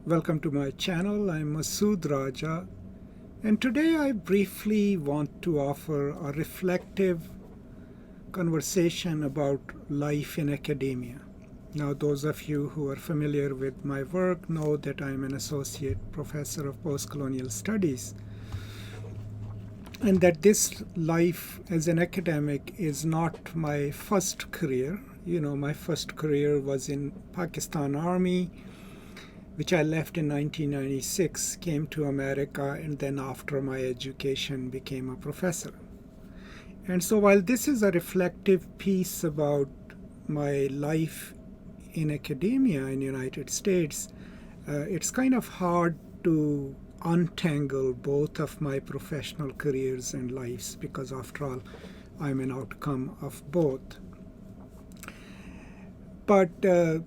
Welcome to my channel. I'm Masood Raja, and today I briefly want to offer a reflective conversation about life in academia. Now, those of you who are familiar with my work know that I'm an associate professor of post-colonial studies, and that this life as an academic is not my first career. My first career was in Pakistan Army, which I left in 1996, came to America, and then after my education became a professor. And so while this is a reflective piece about my life in academia in the United States, it's kind of hard to untangle both of my professional careers and lives because after all, I'm an outcome of both. But to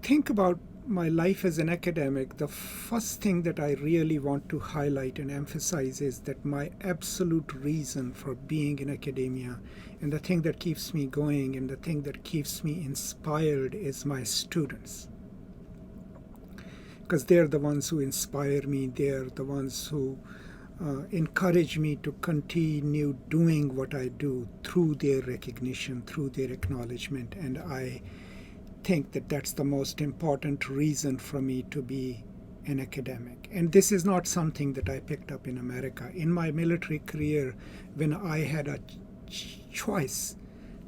think about my life as an academic, the first thing that I really want to highlight and emphasize is that my absolute reason for being in academia and the thing that keeps me going and the thing that keeps me inspired is my students. Because they're the ones who inspire me, they're the ones who encourage me to continue doing what I do through their recognition, through their acknowledgement, and I think that that's the most important reason for me to be an academic. And this is not something that I picked up in America. In my military career, when I had a choice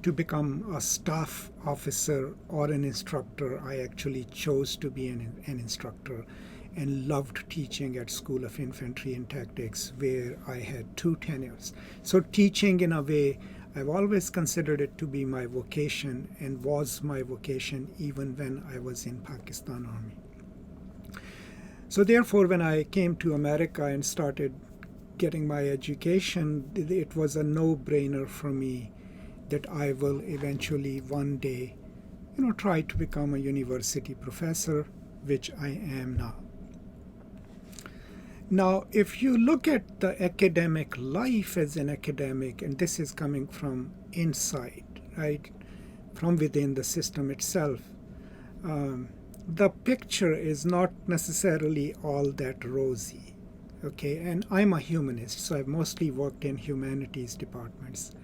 to become a staff officer or an instructor, I actually chose to be an instructor and loved teaching at School of Infantry and Tactics, where I had 2 tenures. So teaching, in a way, I've always considered it to be my vocation and was my vocation even when I was in Pakistan Army. So therefore, when I came to America and started getting my education, it was a no-brainer for me that I will eventually one day, try to become a university professor, which I am now. Now, if you look at the academic life as an academic, and this is coming from inside, right, from within the system itself, the picture is not necessarily all that rosy, okay? And I'm a humanist, so I've mostly worked in humanities departments.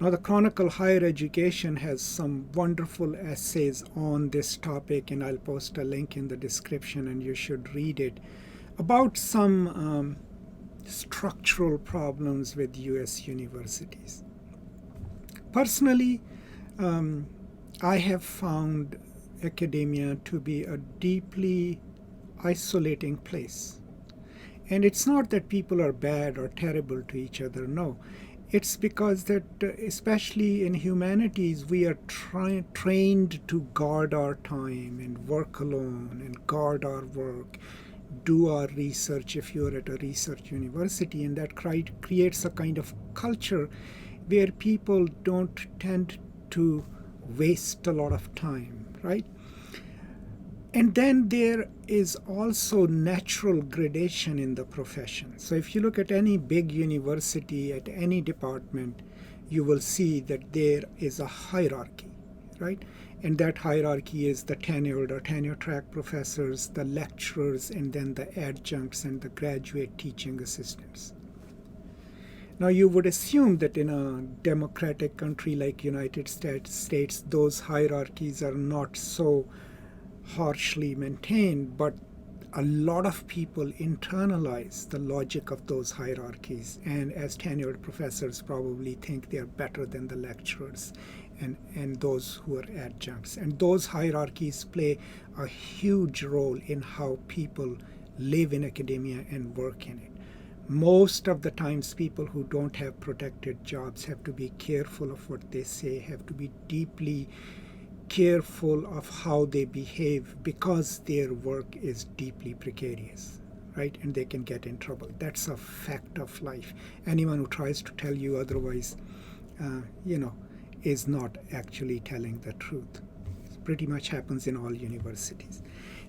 Now, the Chronicle Higher Education has some wonderful essays on this topic, and I'll post a link in the description, and you should read it, about some structural problems with U.S. universities. Personally, I have found academia to be a deeply isolating place. And it's not that people are bad or terrible to each other, no. It's because that, especially in humanities, we are trained to guard our time and work alone and guard our work, do our research if you're at a research university, and that creates a kind of culture where people don't tend to waste a lot of time, right? And then there is also natural gradation in the profession. So if you look at any big university, at any department, you will see that there is a hierarchy, right? And that hierarchy is the tenured or tenure-track professors, the lecturers, and then the adjuncts and the graduate teaching assistants. Now, you would assume that in a democratic country like United States, those hierarchies are not so harshly maintained, but a lot of people internalize the logic of those hierarchies, and as tenured professors probably think they are better than the lecturers and those who are adjuncts. And those hierarchies play a huge role in how people live in academia and work in it. Most of the times, people who don't have protected jobs have to be careful of what they say, have to be deeply careful of how they behave because their work is deeply precarious, right? And they can get in trouble. That's a fact of life. Anyone who tries to tell you otherwise, is not actually telling the truth. It pretty much happens in all universities.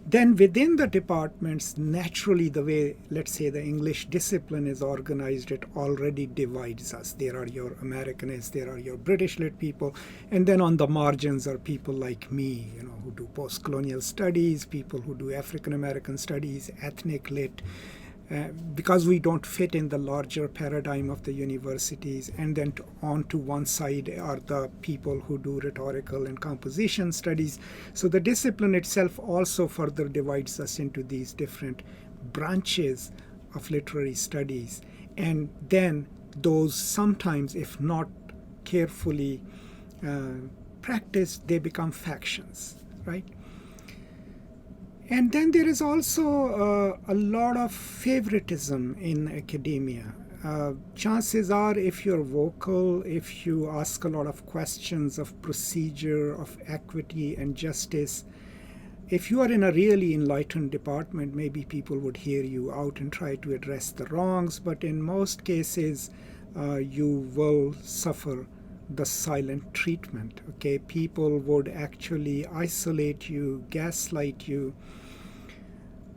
Then within the departments, naturally the way, let's say, the English discipline is organized, it already divides us. There are your Americanists, there are your British lit people, and then on the margins are people like me, who do post-colonial studies, people who do African American studies, ethnic lit, because we don't fit in the larger paradigm of the universities. And then on to one side are the people who do rhetorical and composition studies. So the discipline itself also further divides us into these different branches of literary studies. And then those sometimes, if not carefully practiced, they become factions, right? And then there is also a lot of favoritism in academia. Chances are, if you're vocal, if you ask a lot of questions of procedure, of equity and justice, if you are in a really enlightened department, maybe people would hear you out and try to address the wrongs. But in most cases, you will suffer the silent treatment. Okay, people would actually isolate you, gaslight you,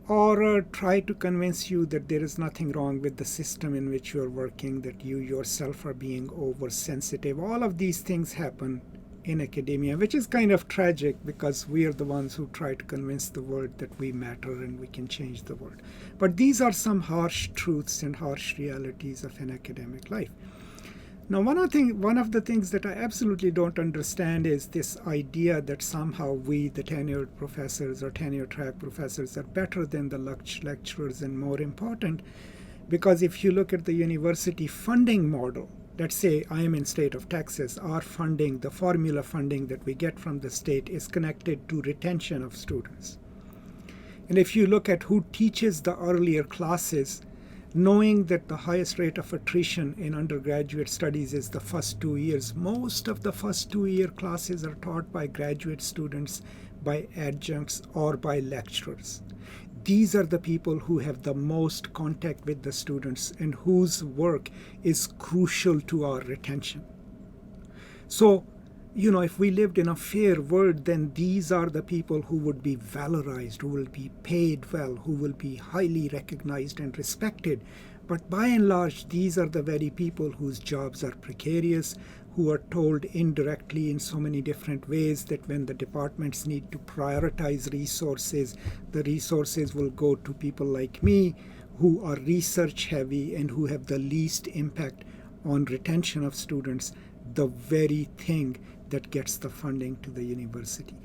or try to convince you that there is nothing wrong with the system in which you are working, that you yourself are being oversensitive. All of these things happen in academia, which is kind of tragic because we are the ones who try to convince the world that we matter and we can change the world. But these are some harsh truths and harsh realities of an academic life. Now, one of the things that I absolutely don't understand is this idea that somehow we, the tenured professors or tenure-track professors, are better than the lecturers and more important. Because if you look at the university funding model, let's say I am in state of Texas, our funding, the formula funding that we get from the state is connected to retention of students. And if you look at who teaches the earlier classes, knowing that the highest rate of attrition in undergraduate studies is the first 2 years, most of the first 2-year classes are taught by graduate students, by adjuncts, or by lecturers. These are the people who have the most contact with the students and whose work is crucial to our retention. So, if we lived in a fair world, then these are the people who would be valorized, who will be paid well, who will be highly recognized and respected. But by and large, these are the very people whose jobs are precarious, who are told indirectly in so many different ways that when the departments need to prioritize resources, the resources will go to people like me, who are research heavy and who have the least impact on retention of students, the very thing that gets the funding to the university.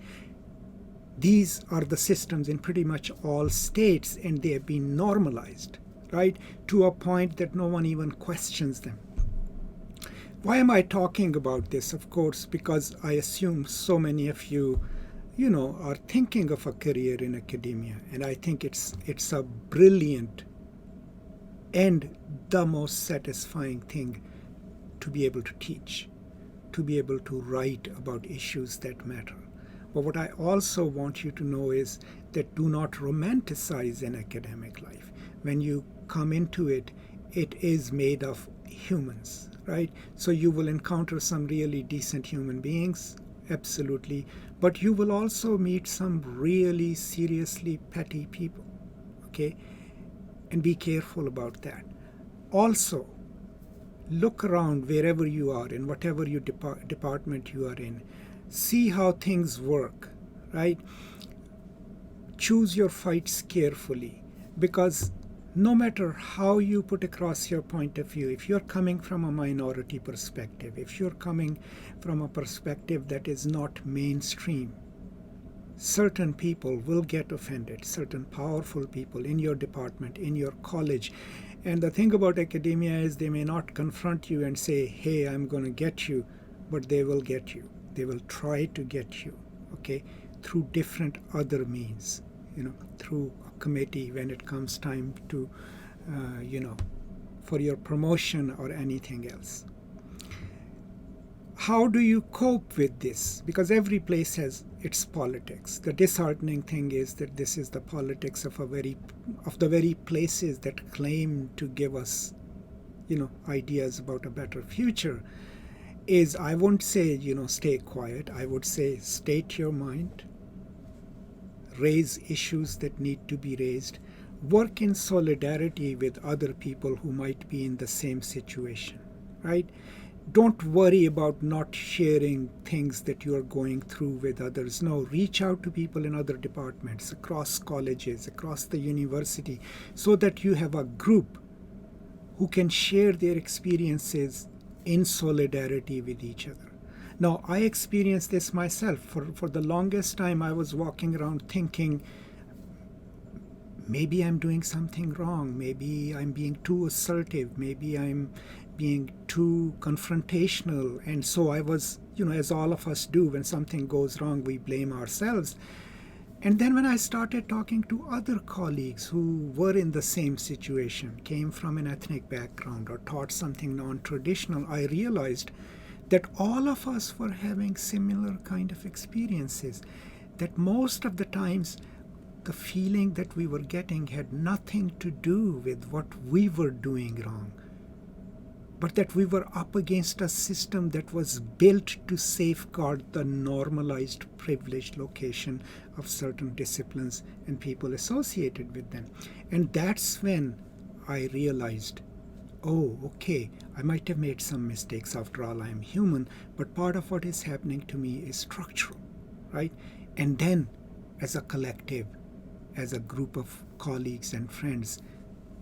These are the systems in pretty much all states, and they have been normalized, right, to a point that no one even questions them. Why am I talking about this? Of course, because I assume so many of you, are thinking of a career in academia, and I think it's a brilliant and the most satisfying thing to be able to teach, to be able to write about issues that matter. But what I also want you to know is that do not romanticize an academic life. When you come into it, it is made of humans, right? So you will encounter some really decent human beings, absolutely, but you will also meet some really seriously petty people, okay? And be careful about that. Also, look around wherever you are, in whatever your department you are in. See how things work, right? Choose your fights carefully, because no matter how you put across your point of view, if you're coming from a minority perspective, if you're coming from a perspective that is not mainstream, certain people will get offended, certain powerful people in your department, in your college. And the thing about academia is they may not confront you and say, hey, I'm going to get you, but they will get you. They will try to get you, okay, through different other means, through a committee when it comes time to, for your promotion or anything else. How do you cope with this? Because every place has its politics. The disheartening thing is that this is the politics of the very places that claim to give us, ideas about a better future. Is, I won't say, stay quiet. I would say state your mind, raise issues that need to be raised, work in solidarity with other people who might be in the same situation, right? Don't worry about not sharing things that you are going through with others. No, reach out to people in other departments, across colleges, across the university, so that you have a group who can share their experiences in solidarity with each other. Now, I experienced this myself. For the longest time, I was walking around thinking, maybe I'm doing something wrong. Maybe I'm being too assertive. Maybe I'm being too confrontational. And so I was, as all of us do, when something goes wrong, we blame ourselves. And then when I started talking to other colleagues who were in the same situation, came from an ethnic background or taught something non-traditional, I realized that all of us were having similar kind of experiences, that most of the times the feeling that we were getting had nothing to do with what we were doing wrong, but that we were up against a system that was built to safeguard the normalized privileged location of certain disciplines and people associated with them. And that's when I realized, oh, okay, I might have made some mistakes. After all, I am human, but part of what is happening to me is structural, right? And then, as a collective, as a group of colleagues and friends,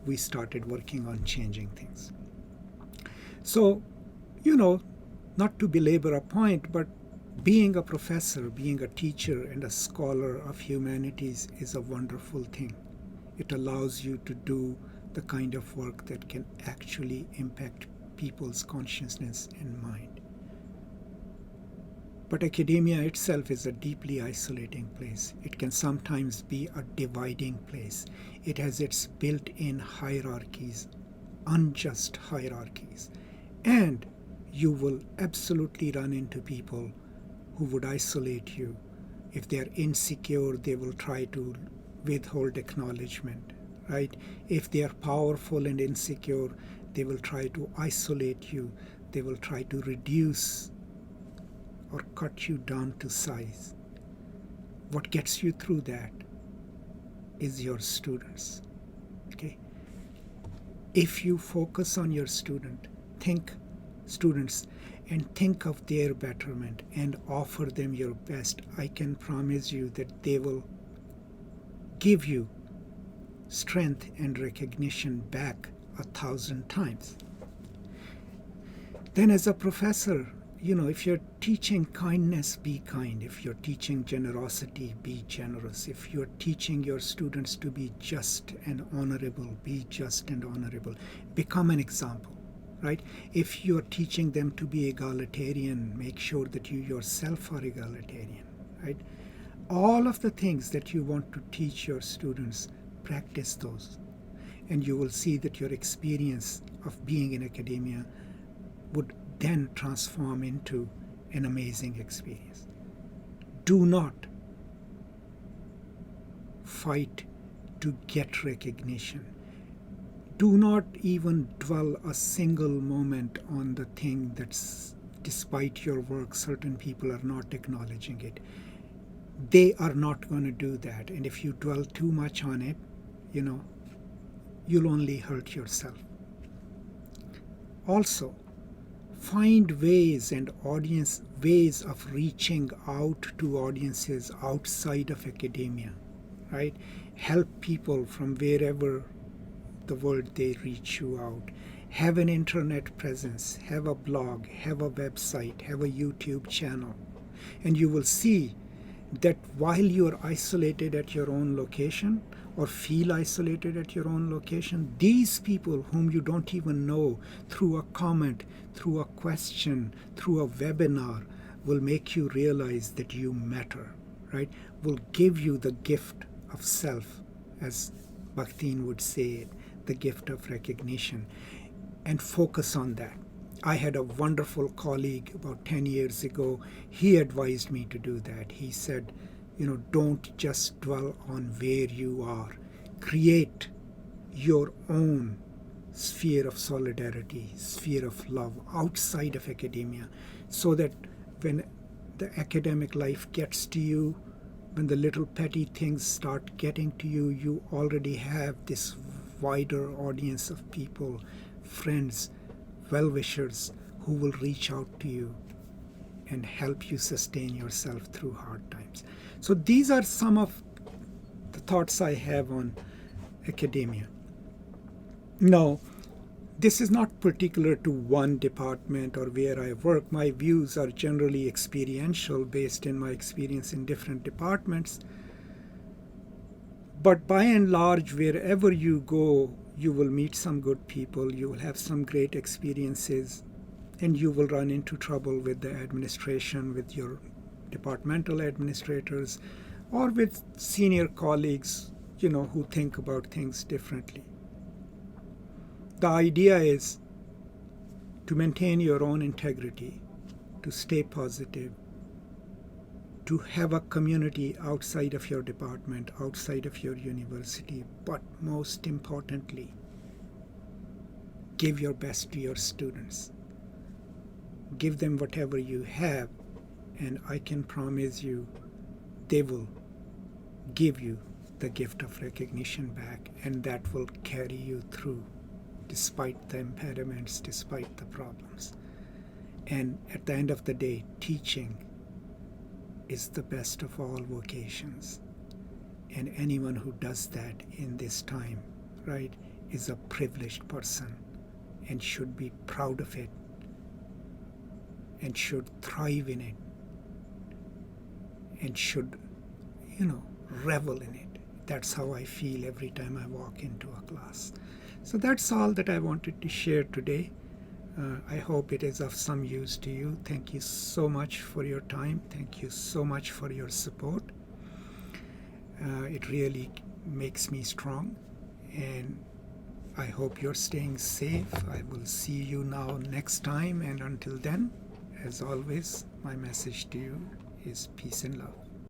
we started working on changing things. So, not to belabor a point, but being a professor, being a teacher and a scholar of humanities is a wonderful thing. It allows you to do the kind of work that can actually impact people's consciousness and mind. But academia itself is a deeply isolating place. It can sometimes be a dividing place. It has its built-in hierarchies, unjust hierarchies. And you will absolutely run into people who would isolate you. If they're insecure, they will try to withhold acknowledgement, right? If they are powerful and insecure, they will try to isolate you. They will try to reduce or cut you down to size. What gets you through that is your students, okay? If you focus on your students, and think of their betterment and offer them your best, I can promise you that they will give you strength and recognition back 1,000 times. Then as a professor, if you're teaching kindness, be kind. If you're teaching generosity, be generous. If you're teaching your students to be just and honorable, be just and honorable. Become an example, right? If you're teaching them to be egalitarian, make sure that you yourself are egalitarian, right? All of the things that you want to teach your students, practice those. And you will see that your experience of being in academia would then transform into an amazing experience. Do not fight to get recognition. Do not even dwell a single moment on the thing that's, despite your work, certain people are not acknowledging it. They are not going to do that. And if you dwell too much on it, you'll only hurt yourself. Also, find ways of reaching out to audiences outside of academia, right? Help people from wherever the world they reach you out. Have an internet presence, have a blog, have a website, have a YouTube channel. And you will see that while you're isolated at your own location, or feel isolated at your own location, these people whom you don't even know, through a comment, through a question, through a webinar, will make you realize that you matter, right? Will give you the gift of self, as Bakhtin would say it, the gift of recognition, and focus on that. I had a wonderful colleague about 10 years ago. He advised me to do that. He said, don't just dwell on where you are. Create your own sphere of solidarity, sphere of love outside of academia, so that when the academic life gets to you, when the little petty things start getting to you, you already have this wider audience of people, friends, well-wishers who will reach out to you and help you sustain yourself through hard times. So these are some of the thoughts I have on academia. Now, this is not particular to one department or where I work. My views are generally experiential, based in my experience in different departments. But by and large, wherever you go, you will meet some good people, you will have some great experiences, and you will run into trouble with the administration, with your departmental administrators, or with senior colleagues, who think about things differently. The idea is to maintain your own integrity, to stay positive, to have a community outside of your department, outside of your university, but most importantly, give your best to your students. Give them whatever you have, and I can promise you they will give you the gift of recognition back, and that will carry you through despite the impediments, despite the problems. And at the end of the day, teaching is the best of all vocations. And anyone who does that in this time, right, is a privileged person and should be proud of it and should thrive in it and should, revel in it. That's how I feel every time I walk into a class. So that's all that I wanted to share today. I hope it is of some use to you. Thank you so much for your time. Thank you so much for your support. It really makes me strong, and I hope you're staying safe. I will see you now next time, and until then, as always, my message to you is peace and love.